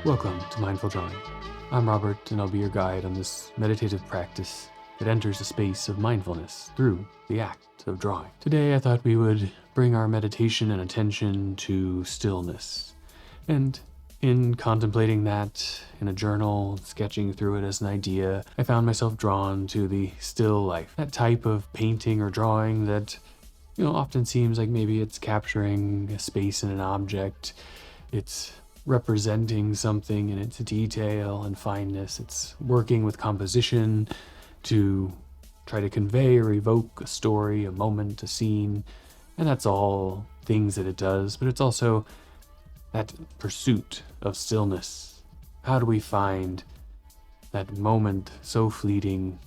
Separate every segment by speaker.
Speaker 1: Welcome to Mindful Drawing. I'm Robert, and I'll be your guide on this meditative practice that enters a space of mindfulness through the act of drawing. Today, I thought we would bring our meditation and attention to stillness. And in contemplating that in a journal, sketching through it as an idea, I found myself drawn to the still life, that type of painting or drawing that often seems like maybe it's capturing a space in an object. It's representing something in its detail and fineness. It's working with composition to try to convey or evoke a story, a moment, a scene. And that's all things that it does, but it's also that pursuit of stillness. How do we find that moment so fleeting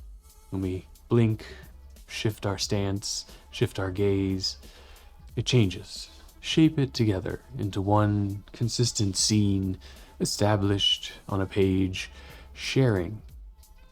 Speaker 1: when we blink, shift our stance, shift our gaze? It changes. Shape it together into one consistent scene established on a page, sharing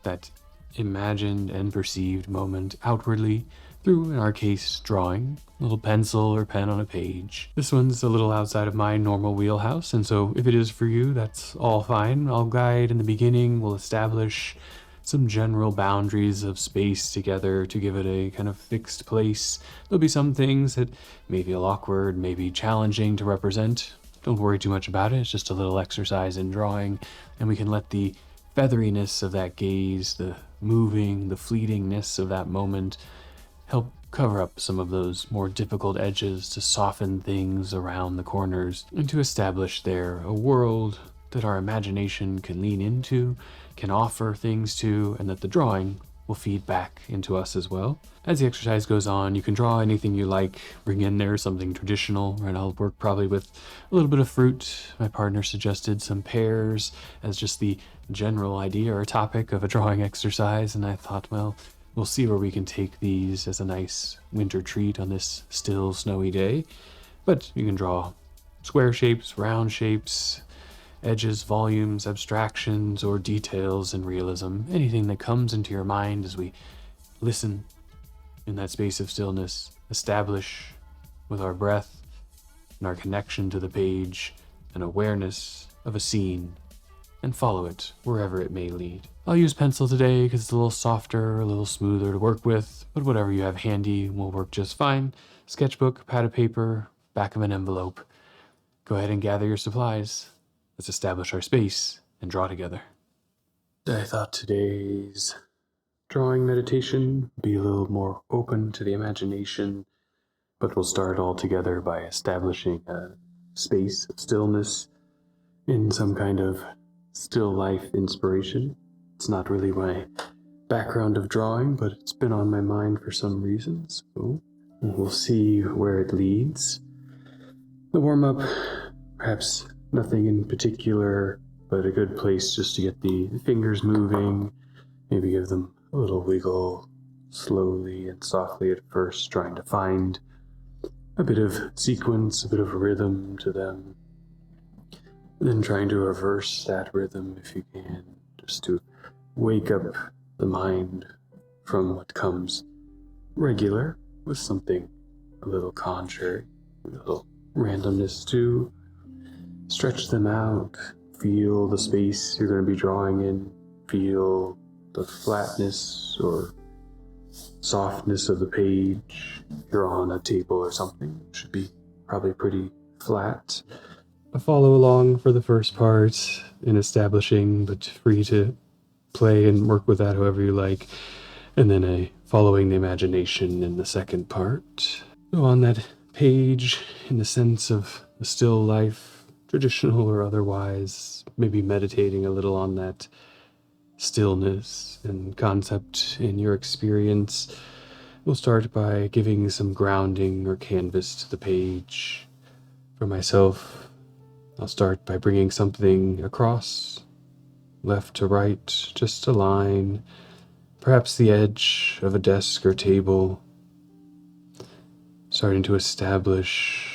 Speaker 1: that imagined and perceived moment outwardly through, in our case, drawing, a little pencil or pen on a page. This one's a little outside of my normal wheelhouse, and so if it is for you, that's all fine. I'll guide in the beginning. We'll establish some general boundaries of space together to give it a kind of fixed place. There'll be some things that may feel awkward, may be challenging to represent. Don't worry too much about it. It's just a little exercise in drawing, and we can let the featheriness of that gaze, the moving, the fleetingness of that moment help cover up some of those more difficult edges, to soften things around the corners, and to establish there a world that our imagination can lean into, can offer things to, and that the drawing will feed back into us as well. As the exercise goes on, you can draw anything you like, bring in there something traditional, right? I'll work probably with a little bit of fruit. My partner suggested some pears as just the general idea or topic of a drawing exercise, and I thought, well, we'll see where we can take these as a nice winter treat on this still snowy day. But you can draw square shapes, round shapes, edges, volumes, abstractions, or details and realism. Anything that comes into your mind as we listen in that space of stillness, establish with our breath and our connection to the page an awareness of a scene, and follow it wherever it may lead. I'll use pencil today because it's a little softer, a little smoother to work with, but whatever you have handy will work just fine. Sketchbook, pad of paper, back of an envelope. Go ahead and gather your supplies. Let's establish our space and draw together. I thought today's drawing meditation would be a little more open to the imagination, but we'll start all together by establishing a space of stillness in some kind of still life inspiration. It's not really my background of drawing, but it's been on my mind for some reason, so we'll see where it leads. The warm-up, perhaps nothing in particular, but a good place just to get the fingers moving, maybe give them a little wiggle slowly and softly at first, trying to find a bit of sequence, a bit of rhythm to them. And then trying to reverse that rhythm if you can, just to wake up the mind from what comes regular with something a little contrary, a little randomness too. Stretch them out, feel the space you're going to be drawing in, feel the flatness or softness of the page. If you're on a table or something, it should be probably pretty flat. Follow along for the first part in establishing, but free to play and work with that however you like. And then following the imagination in the second part. So on that page, in the sense of a still life, traditional or otherwise, maybe meditating a little on that stillness and concept in your experience. We'll start by giving some grounding or canvas to the page. For myself, I'll start by bringing something across, left to right, just a line, perhaps the edge of a desk or table, starting to establish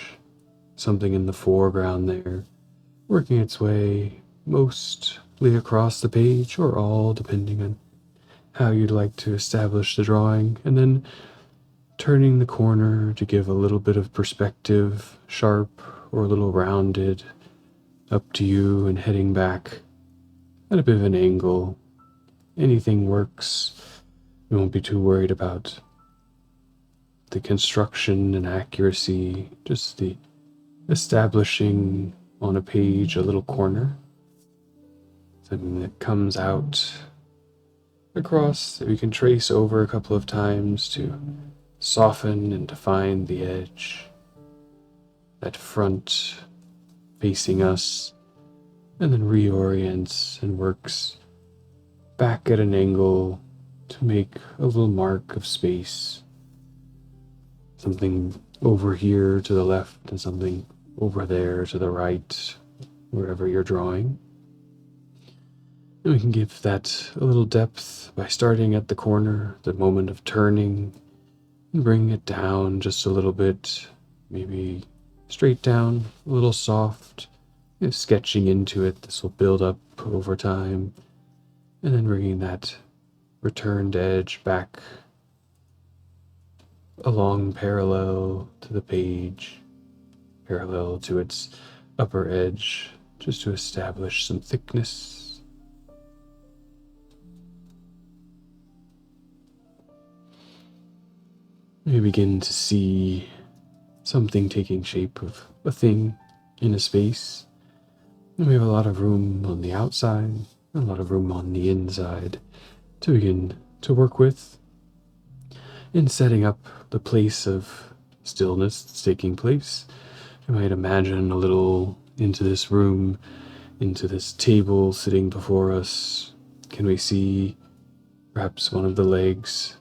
Speaker 1: something in the foreground there, working its way mostly across the page, or all, depending on how you'd like to establish the drawing, and then turning the corner to give a little bit of perspective, sharp or a little rounded, up to you and heading back at a bit of an angle. Anything works. We won't be too worried about the construction and accuracy, just the establishing on a page a little corner, something that comes out across that we can trace over a couple of times to soften and define the edge, that front facing us, and then reorients and works back at an angle to make a little mark of space. Something over here to the left and something over there to the right, wherever you're drawing. And we can give that a little depth by starting at the corner, the moment of turning, and bringing it down just a little bit, maybe straight down, a little soft, sketching into it. This will build up over time, and then bringing that returned edge back along parallel to the page, parallel to its upper edge, just to establish some thickness. We begin to see something taking shape of a thing in a space. And we have a lot of room on the outside, a lot of room on the inside to begin to work with in setting up the place of stillness that's taking place. You might imagine a little into this room, into this table sitting before us. Can we see perhaps one of the legs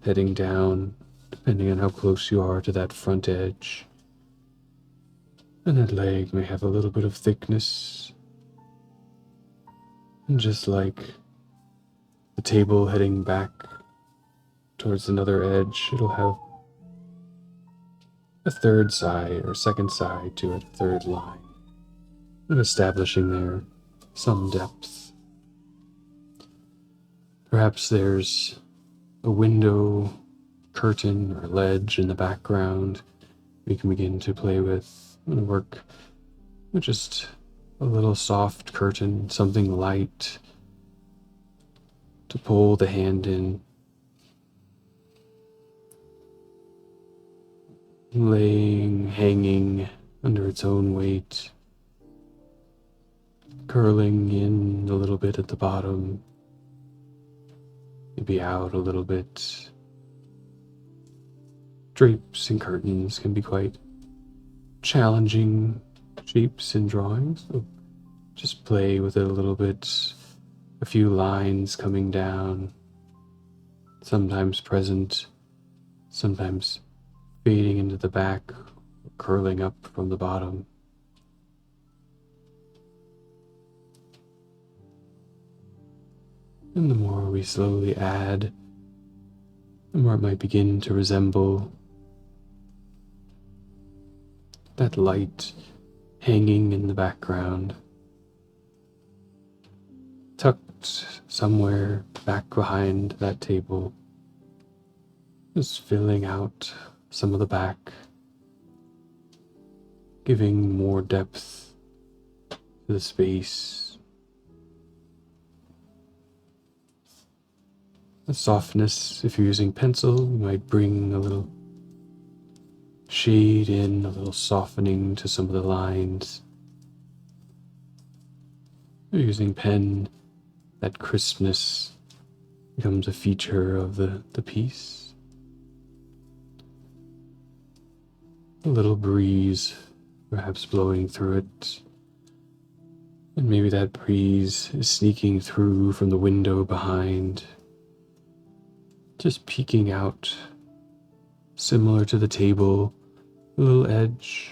Speaker 1: heading down, depending on how close you are to that front edge? And that leg may have a little bit of thickness. And just like the table heading back towards another edge, it'll have a third side or second side to it, a third line, and establishing there some depth. Perhaps there's a window, curtain, or ledge in the background we can begin to play with and work with just a little soft curtain, something light to pull the hand in. Laying, hanging under its own weight, curling in a little bit at the bottom, maybe out a little bit. Drapes and curtains can be quite challenging shapes in drawings, so just play with it a little bit. A few lines coming down, sometimes present, sometimes fading into the back, curling up from the bottom. And the more we slowly add, the more it might begin to resemble that light hanging in the background, tucked somewhere back behind that table, just filling out some of the back, giving more depth to the space. The softness, if you're using pencil, you might bring a little shade in, a little softening to some of the lines. If you're using pen, that crispness becomes a feature of the piece. A little breeze perhaps blowing through it, and maybe that breeze is sneaking through from the window behind, just peeking out, similar to the table, the little edge,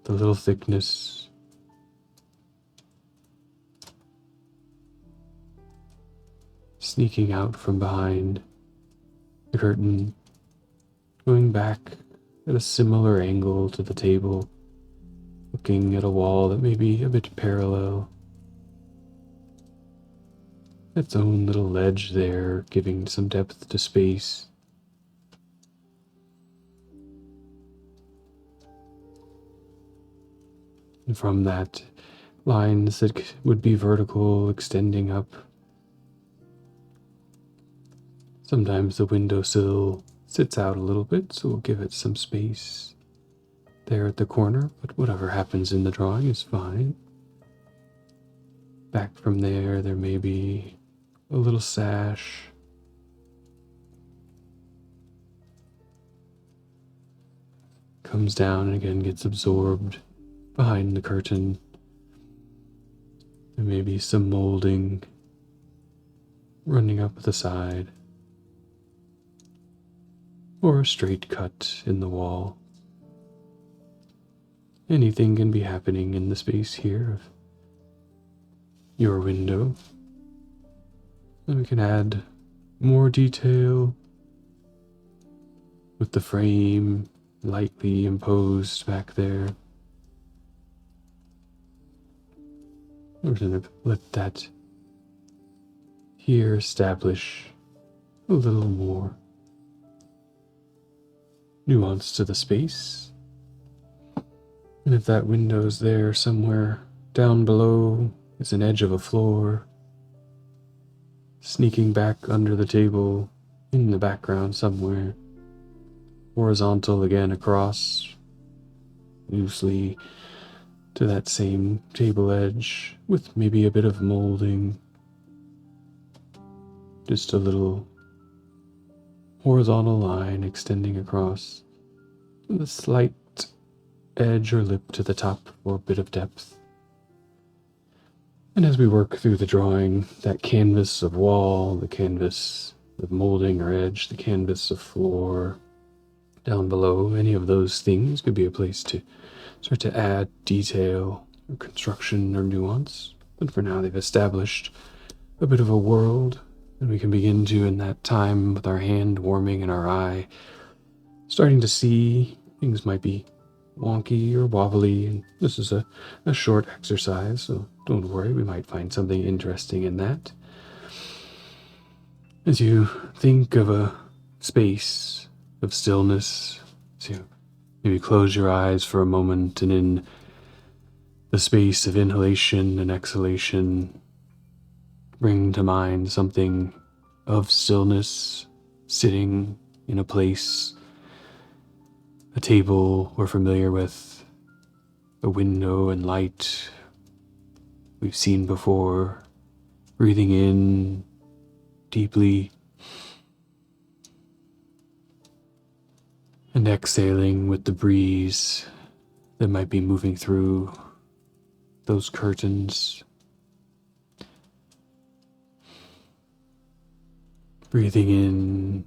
Speaker 1: the little thickness. Sneaking out from behind the curtain, going back at a similar angle to the table, looking at a wall that may be a bit parallel. Its own little ledge there, giving some depth to space. And from that, lines that would be vertical extending up. Sometimes the windowsill sits out a little bit, so we'll give it some space there at the corner, but whatever happens in the drawing is fine. Back from there, there may be a little sash. Comes down and again gets absorbed behind the curtain. There may be some molding running up the side, or a straight cut in the wall. Anything can be happening in the space here of your window. And we can add more detail with the frame lightly imposed back there. We're going to let that here establish a little more nuance to the space. And if that window's there somewhere down below, it's an edge of a floor, sneaking back under the table in the background somewhere, horizontal again across, loosely to that same table edge with maybe a bit of molding, just a little horizontal line extending across with a slight edge or lip to the top for a bit of depth. And as we work through the drawing, that canvas of wall, the canvas of molding or edge, the canvas of floor, down below, any of those things could be a place to start to add detail or construction or nuance. But for now, they've established a bit of a world, and we can begin to, in that time, with our hand warming and our eye, starting to see things might be wonky or wobbly, and this is a short exercise, so don't worry, we might find something interesting in that. As you think of a space of stillness, as you maybe close your eyes for a moment, and in the space of inhalation and exhalation, bring to mind something of stillness, sitting in a place, a table we're familiar with, a window and light we've seen before, breathing in deeply and exhaling with the breeze that might be moving through those curtains. Breathing in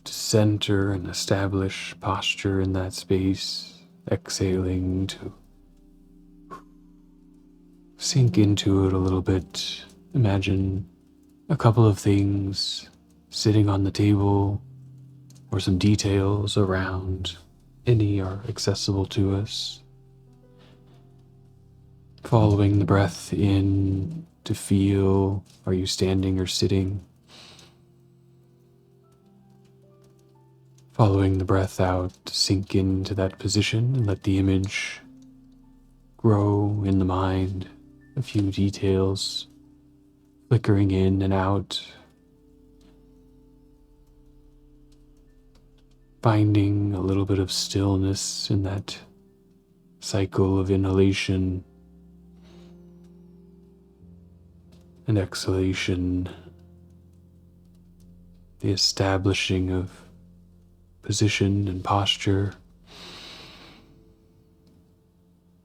Speaker 1: to center and establish posture in that space, exhaling to sink into it a little bit. Imagine a couple of things sitting on the table, or some details around. Any are accessible to us. Following the breath in to feel, are you standing or sitting? Following the breath out to sink into that position and let the image grow in the mind. A few details flickering in and out. Finding a little bit of stillness in that cycle of inhalation and exhalation. The establishing of position and posture,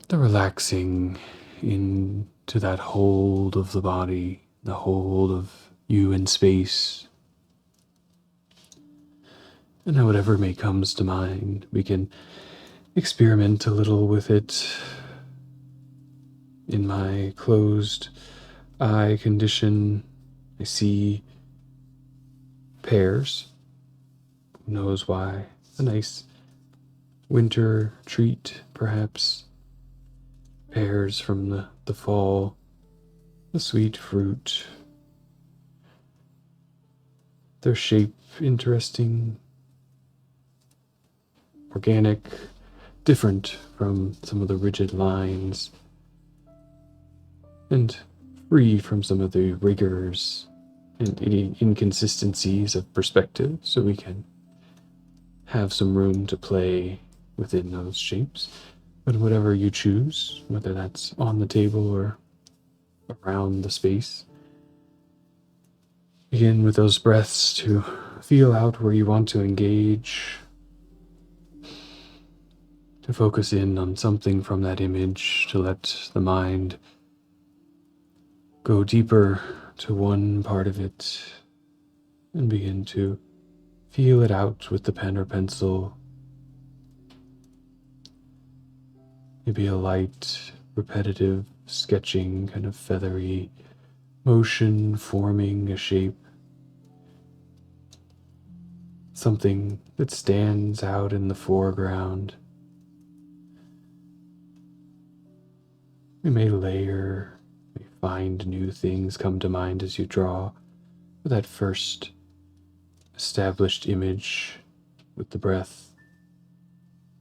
Speaker 1: the relaxing into that hold of the body, the hold of you in space. And now whatever may comes to mind, we can experiment a little with it. In my closed eye condition, I see pears. Who knows why? A nice winter treat, perhaps. Pears from the fall, the sweet fruit. Their shape interesting, organic, different from some of the rigid lines and free from some of the rigors and any inconsistencies of perspective, so we can have some room to play within those shapes. But whatever you choose, whether that's on the table or around the space, begin with those breaths to feel out where you want to engage, to focus in on something from that image, to let the mind go deeper to one part of it and begin to feel it out with the pen or pencil. Maybe a light, repetitive, sketching, kind of feathery motion forming a shape. Something that stands out in the foreground. We may layer, may find new things come to mind as you draw that first established image with the breath,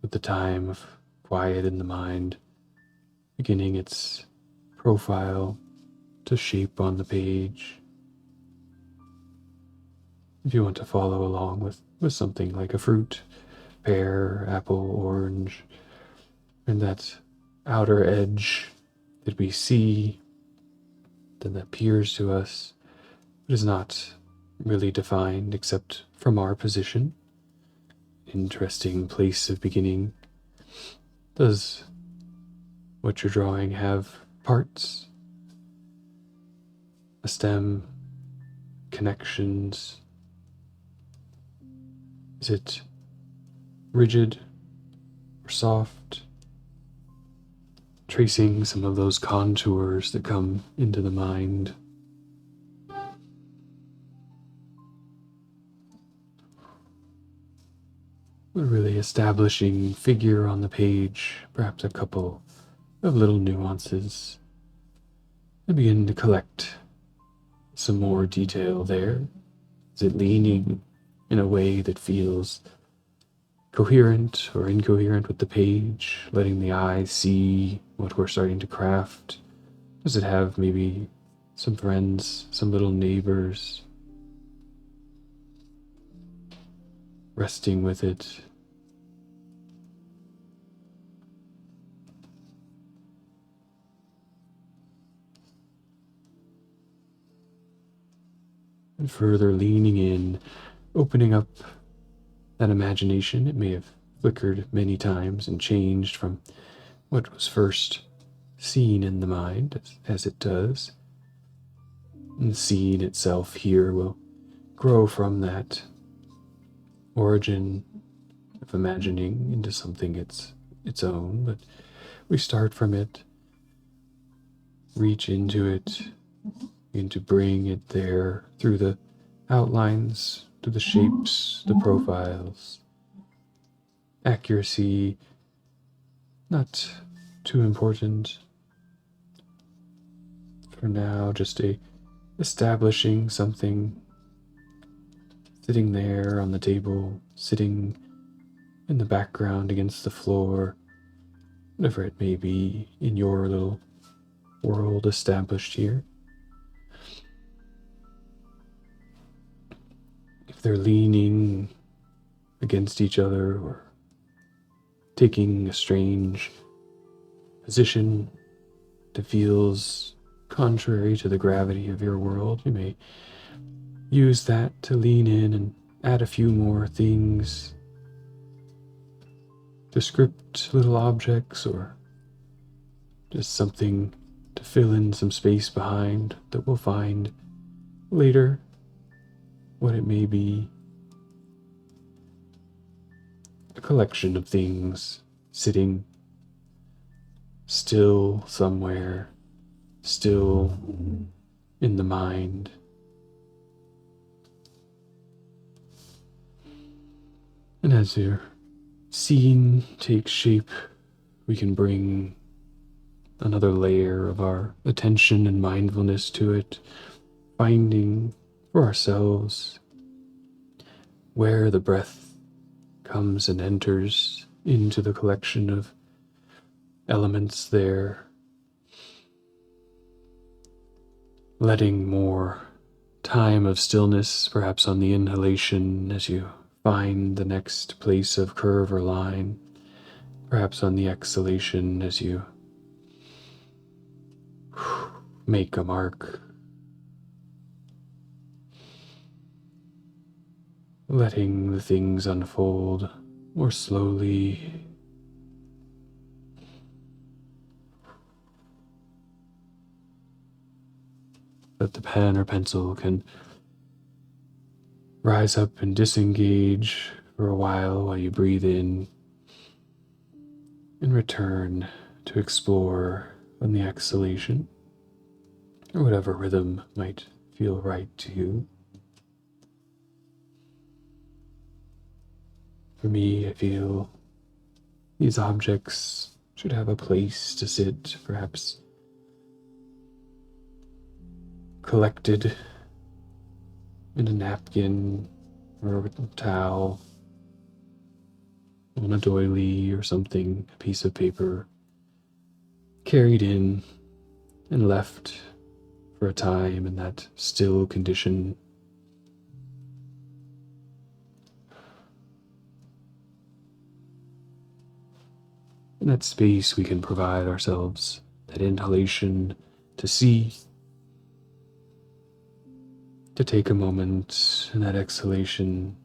Speaker 1: with the time of quiet in the mind, beginning its profile to shape on the page. If you want to follow along with something like a fruit, pear, apple, orange, and that outer edge that we see, that appears to us, but is not really defined except from our position. Interesting place of beginning. Does what you're drawing have parts? A stem? Connections? Is it rigid or soft? Tracing some of those contours that come into the mind. But really establishing figure on the page, perhaps a couple of little nuances, and begin to collect some more detail there. Is it leaning in a way that feels coherent or incoherent with the page, letting the eye see what we're starting to craft? Does it have maybe some friends, some little neighbors resting with it? And further leaning in, opening up that imagination. It may have flickered many times and changed from what was first seen in the mind, as it does. And the scene itself here will grow from that origin of imagining into something its own, but we start from it, reach into it, begin to bring it there through the outlines, through the shapes, the profiles. Accuracy, not too important. For now, just establishing something, sitting there on the table, sitting in the background against the floor, whatever it may be in your little world established here. If they're leaning against each other or taking a strange position that feels contrary to the gravity of your world, you may use that to lean in and add a few more things, descript little objects, or just something to fill in some space behind that we'll find later what it may be. A collection of things sitting still somewhere, still in the mind. And as your scene takes shape, we can bring another layer of our attention and mindfulness to it, finding for ourselves where the breath comes and enters into the collection of elements there, letting more time of stillness perhaps on the inhalation as you find the next place of curve or line, perhaps on the exhalation as you make a mark, letting the things unfold more slowly. That the pen or pencil can rise up and disengage for a while you breathe in and return to explore on the exhalation, or whatever rhythm might feel right to you. For me, I feel these objects should have a place to sit, perhaps collected in a napkin or a towel, on a doily or something, a piece of paper, carried in and left for a time in that still condition. In that space we can provide ourselves that inhalation to see, to take a moment, and that exhalation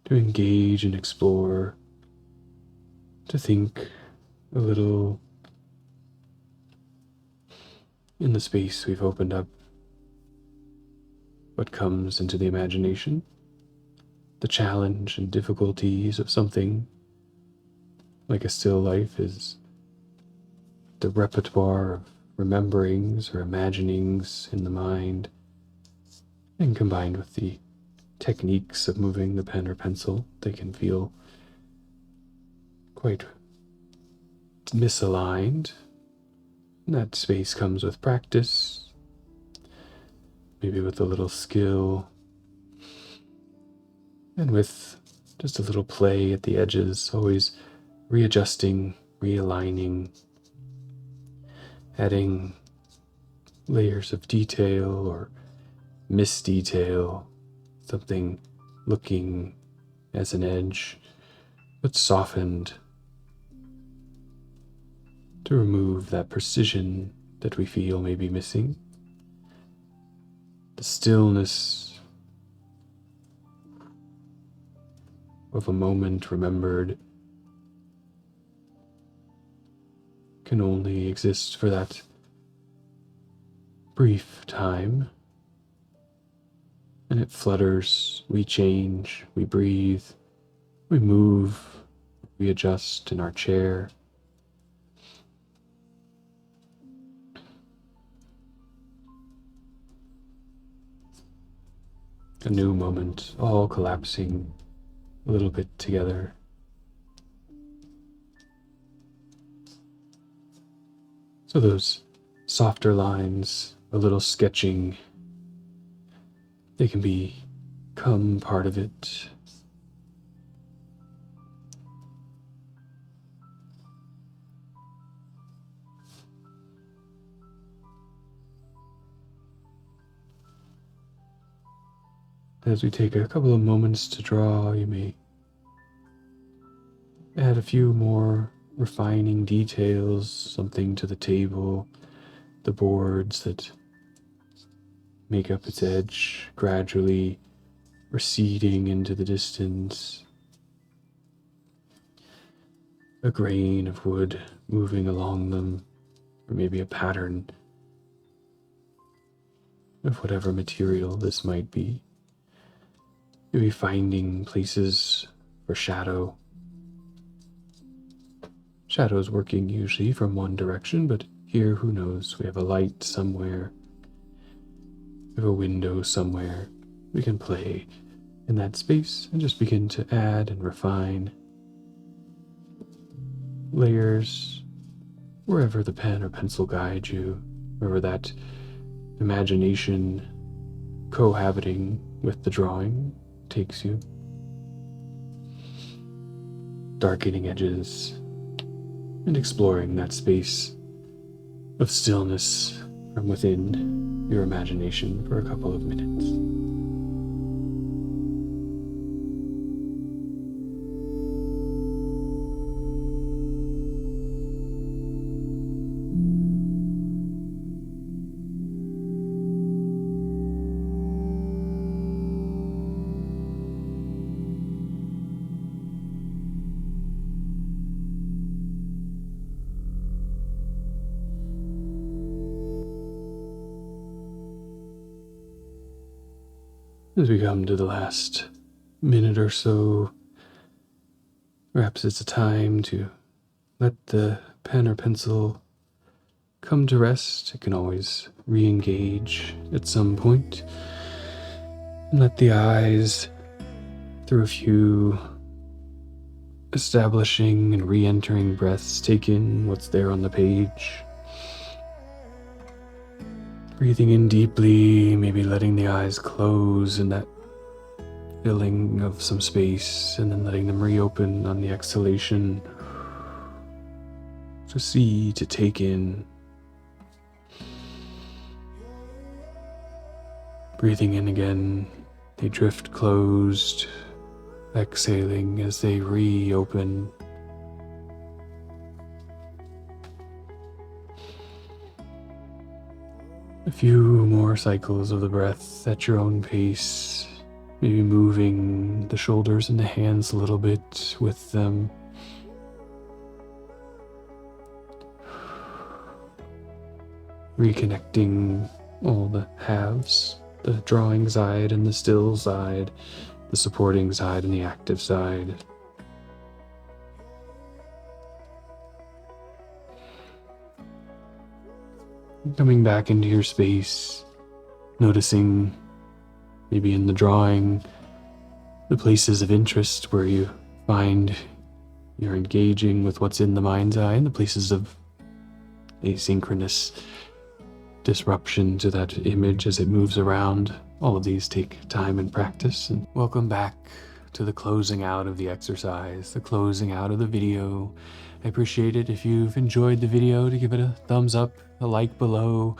Speaker 1: to engage and explore, to think a little in the space we've opened up. What comes into the imagination, the challenge and difficulties of something like a still life is the repertoire of rememberings or imaginings in the mind, and combined with the techniques of moving the pen or pencil, they can feel quite misaligned. And that space comes with practice, maybe with a little skill, and with just a little play at the edges, always readjusting, realigning, adding layers of detail or misdetail, something looking as an edge, but softened to remove that precision that we feel may be missing. The stillness of a moment remembered can only exist for that brief time, and it flutters, we change, we breathe, we move, we adjust in our chair. A new moment, all collapsing a little bit together. So those softer lines, a little sketching, they can become part of it. As we take a couple of moments to draw, you may add a few more refining details, something to the table, the boards that make up its edge, gradually receding into the distance. A grain of wood moving along them, or maybe a pattern of whatever material this might be. Maybe finding places for shadow. Shadow's working usually from one direction, but here, who knows, we have a light somewhere, we have a window somewhere. We can play in that space and just begin to add and refine layers wherever the pen or pencil guides you, wherever that imagination cohabiting with the drawing takes you. darkening edges, and exploring that space of stillness from within your imagination for a couple of minutes. As we come to the last minute or so, perhaps it's a time to let the pen or pencil come to rest. It can always re-engage at some point. And let the eyes, through a few establishing and re-entering breaths, take in what's there on the page. Breathing in deeply, maybe letting the eyes close in that filling of some space, and then letting them reopen on the exhalation. To see, to take in. Breathing in again, they drift closed, exhaling as they reopen. A few more cycles of the breath at your own pace, maybe moving the shoulders and the hands a little bit with them. Reconnecting all the halves, the drawing side and the still side, the supporting side and the active side. Coming back into your space, noticing maybe in the drawing the places of interest where you find you're engaging with what's in the mind's eye, and the places of asynchronous disruption to that image as it moves around. All of these take time and practice. And welcome back to the closing out of the exercise, the closing out of the video. I appreciate it if you've enjoyed the video to give it a thumbs up, a like below,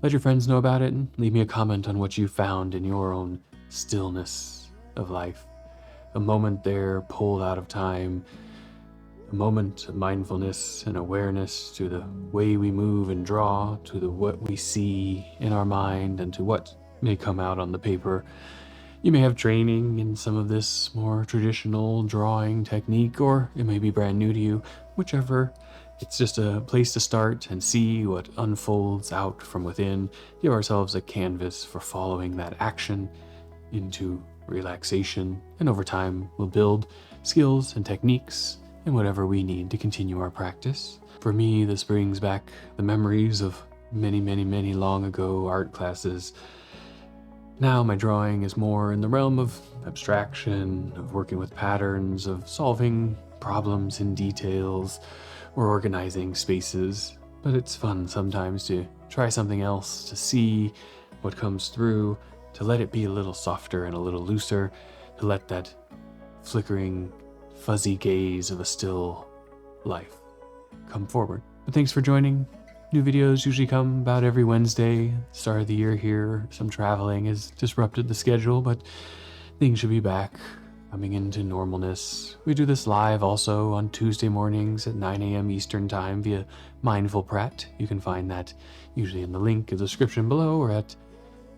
Speaker 1: let your friends know about it, and leave me a comment on what you found in your own stillness of life. A moment there pulled out of time, a moment of mindfulness and awareness to the way we move and draw, to the what we see in our mind, and to what may come out on the paper. You may have training in some of this more traditional drawing technique, or it may be brand new to you. Whichever, it's just a place to start and see what unfolds out from within. Give ourselves a canvas for following that action into relaxation, and over time we'll build skills and techniques and whatever we need to continue our practice. For me, this brings back the memories of many long ago art classes. Now my drawing is more in the realm of abstraction, of working with patterns, of solving problems in details, or organizing spaces. But it's fun sometimes to try something else, to see what comes through, to let it be a little softer and a little looser, to let that flickering, fuzzy gaze of a still life come forward. But thanks for joining. New videos usually come about every Wednesday. Start of the year here. Some traveling has disrupted the schedule, but things should be back, coming into normalness. We do this live also on Tuesday mornings at 9 a.m. Eastern Time via Mindful Prat. You can find that usually in the link in the description below, or at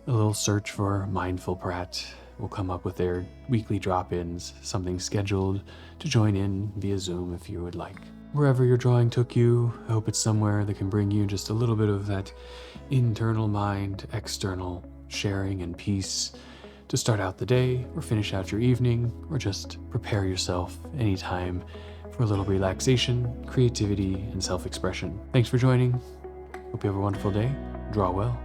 Speaker 1: a little search for Mindful Prat. We'll come up with their weekly drop-ins, something scheduled to join in via Zoom if you would like. Wherever your drawing took you, I hope it's somewhere that can bring you just a little bit of that internal mind, external sharing and peace to start out the day, or finish out your evening, or just prepare yourself anytime for a little relaxation, creativity, and self-expression. Thanks for joining. Hope you have a wonderful day. Draw well.